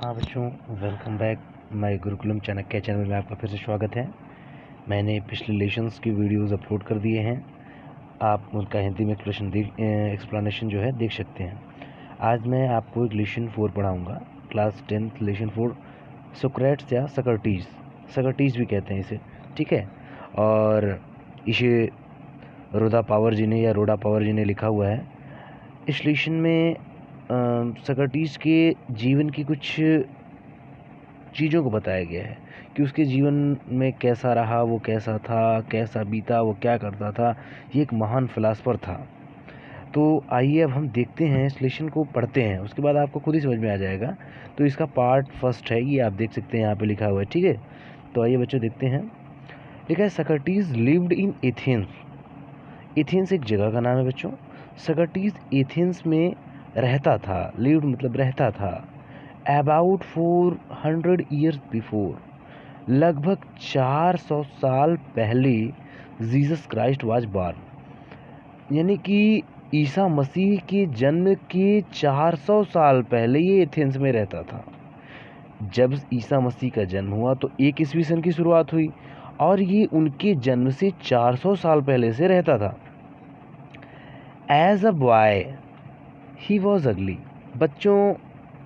हाँ बच्चों, welcome back my Gurukulam Chanakya channel में आपका फिर से स्वागत है। मैंने पिछले लेसन्स की वीडियोस अपलोड कर दिए हैं, आप उनका हिंदी में एक्सप्लेनेशन जो है देख सकते हैं। आज मैं आपको एक लेसन 4 पढ़ाऊँगा, क्लास 10th लेसन 4, सोक्रेट्स या सकर्टीज। सकर्टीज भी कहते हैं इसे, ठीक है। और इसे रोडा पावर जी ने लिखा हुआ है। इस लेसन में सकर्टीज के जीवन की कुछ चीज़ों को बताया गया है कि उसके जीवन में कैसा रहा, वो कैसा था, कैसा बीता, वो क्या करता था। ये एक महान फिलासफर था। तो आइए अब हम देखते हैं, इस लेसन को पढ़ते हैं, उसके बाद आपको खुद ही समझ में आ जाएगा। तो इसका पार्ट फर्स्ट है, ये आप देख सकते हैं, यहाँ पे लिखा हुआ है, ठीक है। तो आइए बच्चों देखते हैं। लिखा है सकर्टीज लिव्ड इन एथेंस। एथेंस एक जगह का नाम है बच्चों। सकर्टीज एथेंस में रहता था। लिव्ड मतलब रहता था। अबाउट 400 ईयर्स बिफोर, लगभग 400 साल पहले, जीसस क्राइस्ट वाज बॉर्न, यानी कि ईसा मसीह के जन्म के 400 साल पहले ये एथेंस में रहता था। जब ईसा मसीह का जन्म हुआ तो 1 ईस्वी सन की शुरुआत हुई और ये उनके जन्म से 400 साल पहले से रहता था। As a boy he was ugly. बच्चों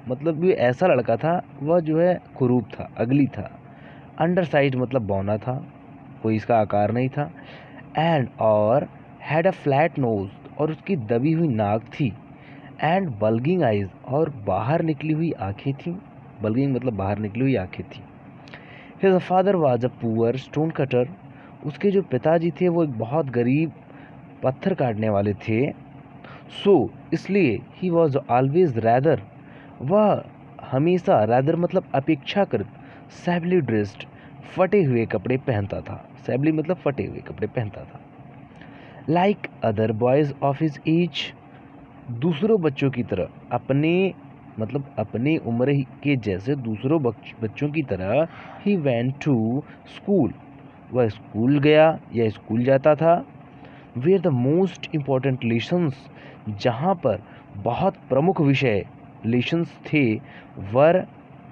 मतलब ये ऐसा लड़का था, वह जो है कुरूप था, अगली था। अंडर साइज मतलब बौना था, कोई इसका आकार नहीं था। एंड और हैड अ फ्लैट नोज, और उसकी दबी हुई नाक थी। एंड बल्गिंग आइज, और बाहर निकली हुई आंखें थीं। बल्गिंग मतलब बाहर निकली हुई आंखें थीं। His father was a poor stone cutter. उसके जो पिताजी थे वो एक बहुत गरीब पत्थर काटने वाले थे। इसलिए ही वॉज ऑलवेज रैदर, वह हमेशा, रैदर मतलब अपेक्षाकृत, सैबली ड्रेस्ड, फटे हुए कपड़े पहनता था। सैबली मतलब फटे हुए कपड़े पहनता था। Like other boys of his age, दूसरों बच्चों की तरह, अपने उम्र के जैसे दूसरों बच्चों की तरह, ही वेंट टू स्कूल, वह स्कूल गया या स्कूल जाता था। Where the most important lessons, जहाँ पर बहुत प्रमुख विषय लेसन्स थे, वर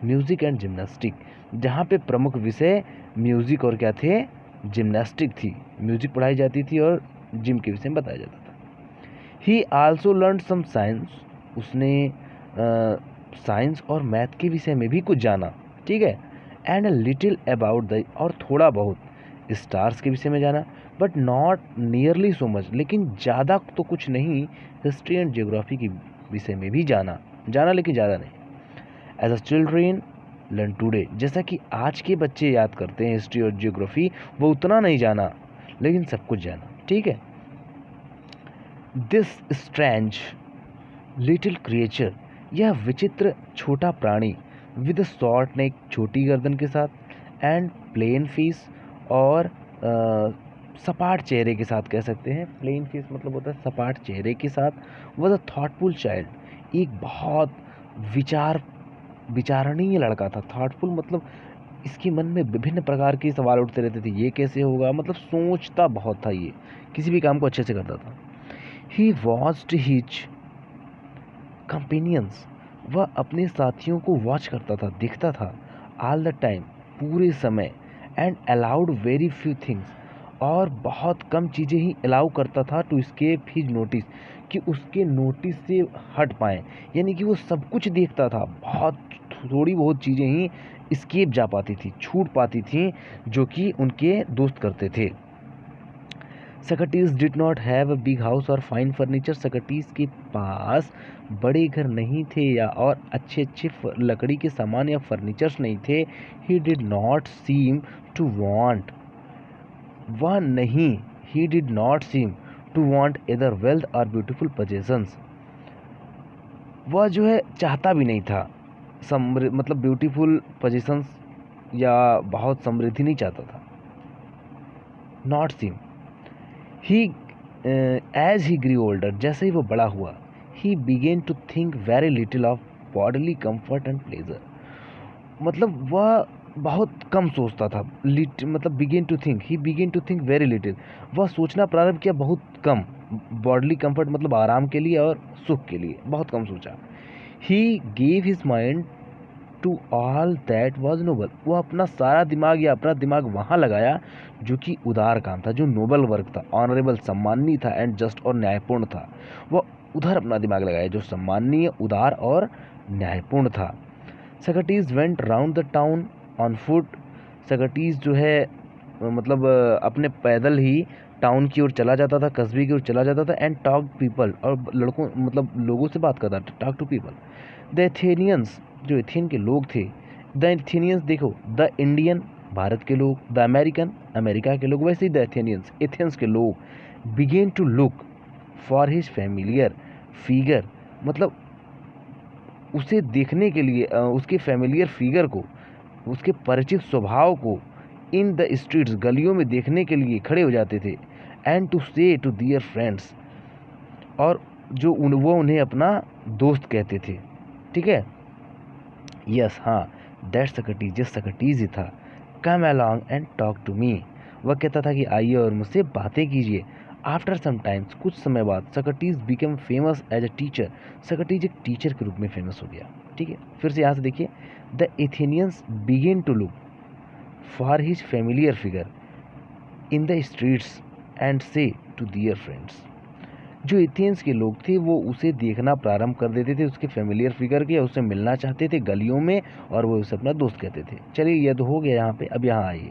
म्यूज़िक एंड जिम्नास्टिक, जहाँ पे प्रमुख विषय म्यूज़िक और क्या थे, जिम्नास्टिक थी। म्यूज़िक पढ़ाई जाती थी और जिम के विषय में बताया जाता था। He also learn some science, उसने साइंस और मैथ के विषय में भी कुछ जाना, ठीक है। And a little about the, और थोड़ा बहुत स्टार्स के विषय में जाना, but not nearly so much, लेकिन ज़्यादा तो कुछ नहीं। हिस्ट्री एंड जियोग्राफी के विषय में भी जाना लेकिन ज़्यादा नहीं। As a children learn today, जैसा कि आज के बच्चे याद करते हैं हिस्ट्री और जियोग्राफी, वो उतना नहीं जाना लेकिन सब कुछ जाना, ठीक है। दिस स्ट्रेंज लिटिल क्रिएचर, यह विचित्र छोटा प्राणी, विद शॉर्ट नेक, छोटी गर्दन के साथ, एंड प्लेन फेस, और सपाट चेहरे के साथ, कह सकते हैं। प्लेन फेस मतलब होता है सपाट चेहरे के साथ। वॉज अ थॉटफुल चाइल्ड, एक बहुत विचारणीय लड़का था। थॉटफुल मतलब इसके मन में विभिन्न प्रकार के सवाल उठते रहते थे, ये कैसे होगा, मतलब सोचता बहुत था, ये किसी भी काम को अच्छे से करता था। ही वॉच्ड हिज कंपेनियंस, वह अपने साथियों को वॉच करता था, देखता था, ऑल द टाइम, पूरे समय। And allowed very few things, और बहुत कम चीज़ें ही अलाउ करता था, टू स्केप हिज नोटिस, कि उसके नोटिस से हट पाएँ। यानी कि वो सब कुछ देखता था, बहुत थोड़ी बहुत चीज़ें ही स्केप जा पाती थी, छूट पाती थी, जो कि उनके दोस्त करते थे। Socrates did not have a big house और फाइन फर्नीचर, सकर्टीज के पास बड़े घर नहीं थे या और अच्छे लकड़ी के सामान या फर्नीचर्स नहीं थे। He did not seem to want, वह नहीं, he did not seem to want either wealth और ब्यूटीफुल पोजेशंस, वह जो है चाहता भी नहीं था मतलब ब्यूटीफुल पोजेशंस या बहुत समृद्धि नहीं चाहता था। Not seem, he as he grew older, जैसे ही वो बड़ा हुआ, he began to think very little of bodily comfort and pleasure, मतलब वह बहुत कम सोचता था। मतलब began to think, he began to think very little, वह सोचना प्रारंभ किया बहुत कम। बॉडीली कंफर्ट मतलब आराम के लिए और सुख के लिए बहुत कम सोचा। He gave his mind to all that was noble, वो अपना सारा दिमाग या अपना दिमाग वहाँ लगाया जो कि उदार काम था, जो नोबल वर्क था, ऑनरेबल सम्माननीय था, एंड जस्ट और न्यायपूर्ण था। वो उधर अपना दिमाग लगाया जो सम्माननीय, उदार और न्यायपूर्ण था। Socrates went round the town on foot, Socrates जो है मतलब अपने पैदल ही टाउन की ओर चला जाता था, कस्बे की ओर चला जाता था, एंड टॉक पीपल, और लड़कों मतलब लोगों से बात करता था, talk to people. The Athenians, जो एथेन के लोग थे, द एथेनियंस देखो, द इंडियन भारत के लोग, द अमेरिकन अमेरिका के लोग, वैसे ही द एथेनियंस एथेंस के लोग began to look for his familiar figure, मतलब उसे देखने के लिए उसके फैमिलियर फिगर को, उसके परिचित स्वभाव को इन द स्ट्रीट्स, गलियों में देखने के लिए खड़े हो जाते थे। एंड टू से टू दियर फ्रेंड्स, और जो वो उन्हें अपना दोस्त कहते थे। ठीक है, यस, हाँ, दैट सक्रटीज, यस सक्रटीज ही था। Come along and talk to me, वह कहता था कि आइए और मुझसे बातें कीजिए। आफ्टर सम टाइम्स, कुछ समय बाद, Socrates become famous as a teacher, Socrates एक टीचर के रूप में फेमस हो गया। ठीक है, फिर से यहाँ से देखिए, the Athenians began to look for his familiar figure in the streets and say to their friends, जो एथेंस के लोग थे वो उसे देखना प्रारंभ कर देते थे, उसके फैमिलियर फिगर के, उससे मिलना चाहते थे गलियों में, और वो उसे अपना दोस्त कहते थे। चलिए, यह तो हो गया यहाँ पे, अब यहाँ आइए।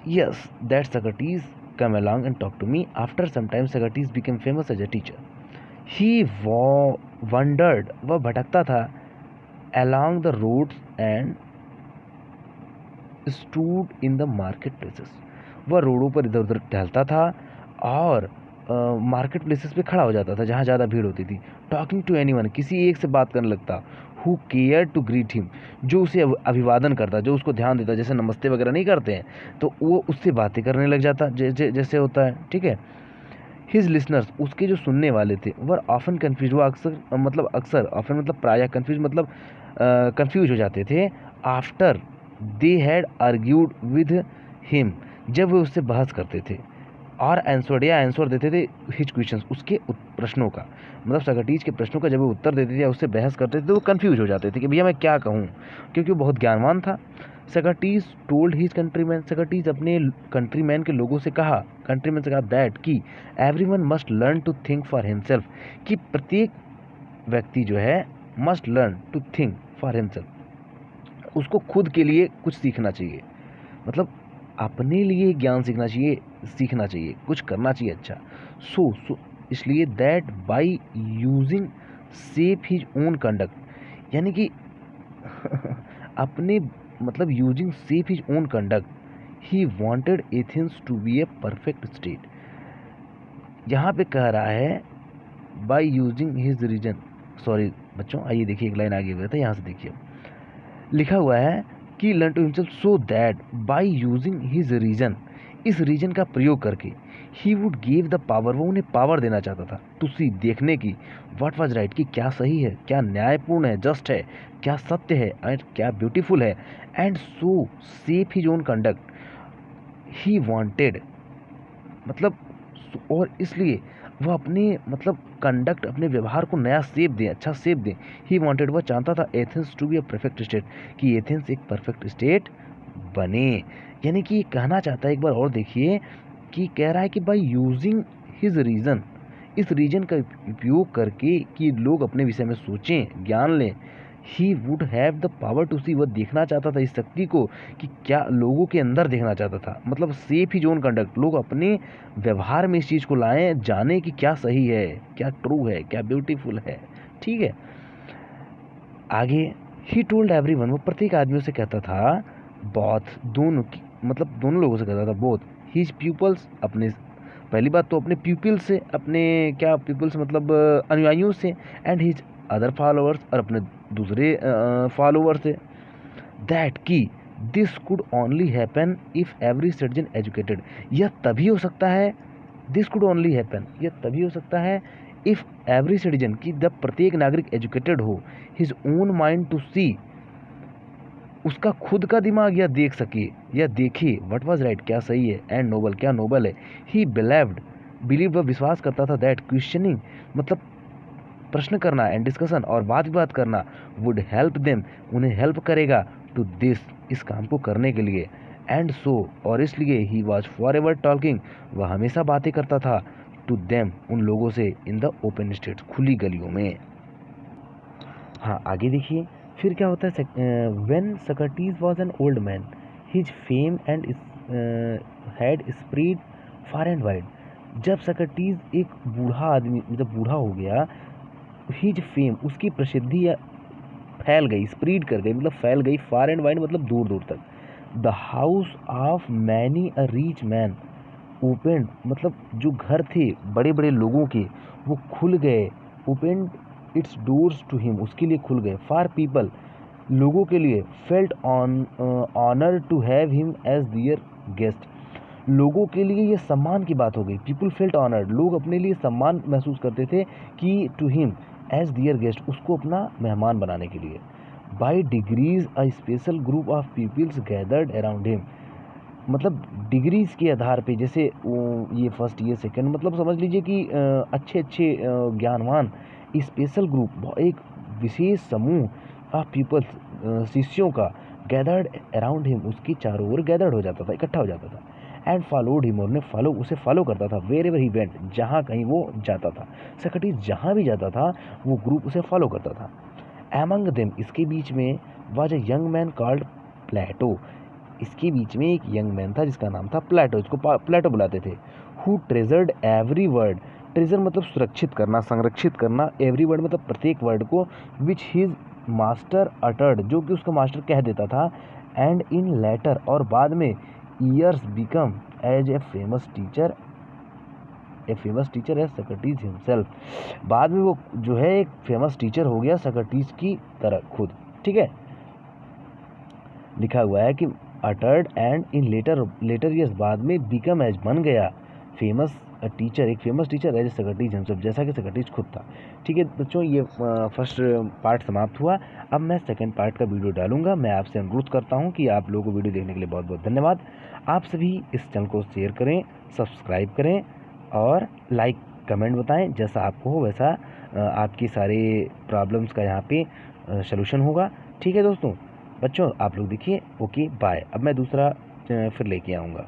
Yes, that Socrates come along and talk to me. After some time Socrates become famous as a teacher. He wondered, वह भटकता था, along the roads and stood in the market places, वह रोडों पर इधर उधर टहलता था और मार्केट प्लेसेस पे खड़ा हो जाता था जहाँ ज़्यादा भीड़ होती थी। टॉकिंग टू एनीवन, किसी एक से बात करने लगता। Who care to greet him, जो उसे अभिवादन करता, जो उसको ध्यान देता, जैसे नमस्ते वगैरह नहीं करते हैं तो वो उससे बातें करने लग जाता, जैसे होता है। ठीक है, हिज लिसनर्स, उसके जो सुनने वाले थे, वर ऑफन कन्फ्यूज, वो अक्सर ऑफन मतलब प्रायः, कन्फ्यूज मतलब कंफ्यूज हो जाते थे। After they had argued with him, जब वे उससे बहस करते थे। और आंसर देते थे हिज क्वेश्चंस, उसके प्रश्नों का, मतलब सक्रटीज के प्रश्नों का जब वो उत्तर देते थे या उससे बहस करते थे तो वो कंफ्यूज हो जाते थे कि भैया मैं क्या कहूँ, क्योंकि वो बहुत ज्ञानवान था। सक्रटीज टोल्ड हिज कंट्रीमैन, सक्रटीज अपने कंट्रीमैन के लोगों से कहा, कंट्रीमैन से कहा दैट कि everyone must learn to think for himself, कि प्रत्येक व्यक्ति जो है must learn to think for himself, उसको खुद के लिए कुछ सीखना चाहिए, मतलब अपने लिए ज्ञान सीखना चाहिए, कुछ करना चाहिए अच्छा। सो इसलिए that by using safe his own conduct, यानी कि अपने मतलब using safe his own conduct, he wanted Athens to be a perfect state. यहाँ पे कह रहा है by using his reason, sorry बच्चों, आइए देखिए एक लाइन आगे हुआ था, यहाँ से देखिए लिखा हुआ है कि learn to himself so that by using his reason, इस रीजन का प्रयोग करके, he would give the power, वो उन्हें पावर देना चाहता था, टू सी, देखने की, व्हाट वाज राइट, कि क्या सही है, क्या न्यायपूर्ण है, जस्ट है, क्या सत्य है, एंड क्या ब्यूटीफुल है, and so safe his own conduct, he wanted, मतलब और इसलिए वह अपने मतलब कंडक्ट, अपने व्यवहार को नया शेप दें, अच्छा शेप दें। ही वांटेड, वह चाहता था Athens to be a perfect state, कि एथेंस एक परफेक्ट स्टेट बने। यानी कि कहना चाहता है, एक बार और देखिए कि कह रहा है कि बाय यूजिंग हिज रीजन, इस रीजन का उपयोग करके कि लोग अपने विषय में सोचें, ज्ञान लें। He would have the power to see, वह देखना चाहता था इस शक्ति को, कि क्या लोगों के अंदर देखना चाहता था, मतलब सेफ ही जोन कंडक्ट, लोग अपने व्यवहार में इस चीज़ को लाएं, जाने कि क्या सही है, क्या ट्रू है, क्या ब्यूटीफुल है। ठीक है, आगे ही टोल्ड एवरीवन, वो प्रत्येक आदमियों से कहता था, बोथ, दोनों मतलब दोनों लोगों से कहता था, बोथ हिज पीपल्स, अपने पहली बात तो अपने पीपल से, अपने क्या पीपल्स मतलब अनुयायियों से, एंड हिज अदर फॉलोअर्स, और अपने दूसरे फॉलोअर से, दैट की this could only happen if every citizen educated, यह तभी हो सकता है, दिस कुड ओनली हैपन, यह तभी हो सकता है इफ एवरी सिटीजन, की जब प्रत्येक नागरिक एजुकेटेड हो, हिज ओन माइंड टू सी, उसका खुद का दिमाग यह देख सके, यह देखे, व्हाट वाज राइट, क्या सही है, एंड नोबल, क्या नोबल है। ही बिलीव, वह विश्वास करता था, दैट क्वेश्चनिंग, मतलब प्रश्न करना एंड डिस्कशन और बात करना वुड हेल्प देम, उन्हें हेल्प करेगा टू दिस, इस काम को करने के लिए। एंड सो, और इसलिए he was for ever talking, वह हमेशा बातें करता था टू देम, उन लोगों से, इन द ओपन स्ट्रीट्स, खुली गलियों में। हाँ आगे देखिए फिर क्या होता है। When Socrates was an old man his fame and had spread far and wide. जब सोक्रेटिस एक बूढ़ा आदमी, जब बूढ़ा हो गया, हिज फेम, उसकी प्रसिद्धि फैल गई, स्प्रेड कर गई, मतलब फैल गई, फार एंड वाइड मतलब दूर दूर तक। The house of many a rich man opened, मतलब जो घर थे बड़े बड़े लोगों के वो खुल गए, opened its doors to him, उसके लिए खुल गए। फॉर पीपल, लोगों के लिए, felt honour to have him as their guest, लोगों के लिए ये सम्मान की बात हो गई। पीपल फेल्ट ऑनर्ड, लोग अपने लिए सम्मान महसूस करते थे कि to him as their guest, उसको अपना मेहमान बनाने के लिए। By degrees a special group of peoples gathered around him, मतलब डिग्रीज के आधार पे, जैसे ये फर्स्ट ईयर सेकंड, मतलब समझ लीजिए कि अच्छे अच्छे ज्ञानवान स्पेशल ग्रुप, एक विशेष समूह ऑफ पीपल्स, शिष्यों का, गैदर्ड अराउंड हिम, उसके चारों ओर गैदर्ड हो जाता था, इकट्ठा हो जाता था। एंड फॉलोड हिम, और ने उसे फॉलो करता था। वेर एवर ही वेंट, जहाँ कहीं वो जाता था, सोक्रेटिस जहाँ भी जाता था वो ग्रुप उसे फॉलो करता था। एमंग देम, इसके बीच में, was a young man called Plato, इसके बीच में एक यंग मैन था जिसका नाम था प्लेटो, इसको प्लेटो बुलाते थे। Who treasured every word, treasure मतलब सुरक्षित करना, संरक्षित करना, एवरी वर्ड मतलब प्रत्येक वर्ड को, विच हिज मास्टर अटर्ड, जो कि उसका मास्टर कह देता था। एंड इन लेटर, और बाद में, years become as a famous teacher as Socrates himself, बाद में वो जो है एक फेमस टीचर हो गया सोक्रेटिस की तरह खुद। ठीक है, लिखा हुआ है कि uttered and in later years, बाद में, बिकम एज, बन गया, फेमस टीचर, एक famous teacher as Socrates himself, जैसा कि सोक्रेटिस खुद था। ठीक है बच्चों, ये फर्स्ट पार्ट समाप्त हुआ। अब मैं सेकंड पार्ट का वीडियो डालूंगा। मैं आपसे अनुरोध करता हूं कि आप लोगों को वीडियो देखने के लिए बहुत बहुत धन्यवाद। आप सभी इस चैनल को शेयर करें, सब्सक्राइब करें और लाइक कमेंट बताएं, जैसा आपको हो वैसा आपकी सारे प्रॉब्लम्स का यहाँ पे सलूशन होगा। ठीक है दोस्तों, बच्चों आप लोग देखिए। Okay bye. अब मैं दूसरा फिर लेके आऊँगा।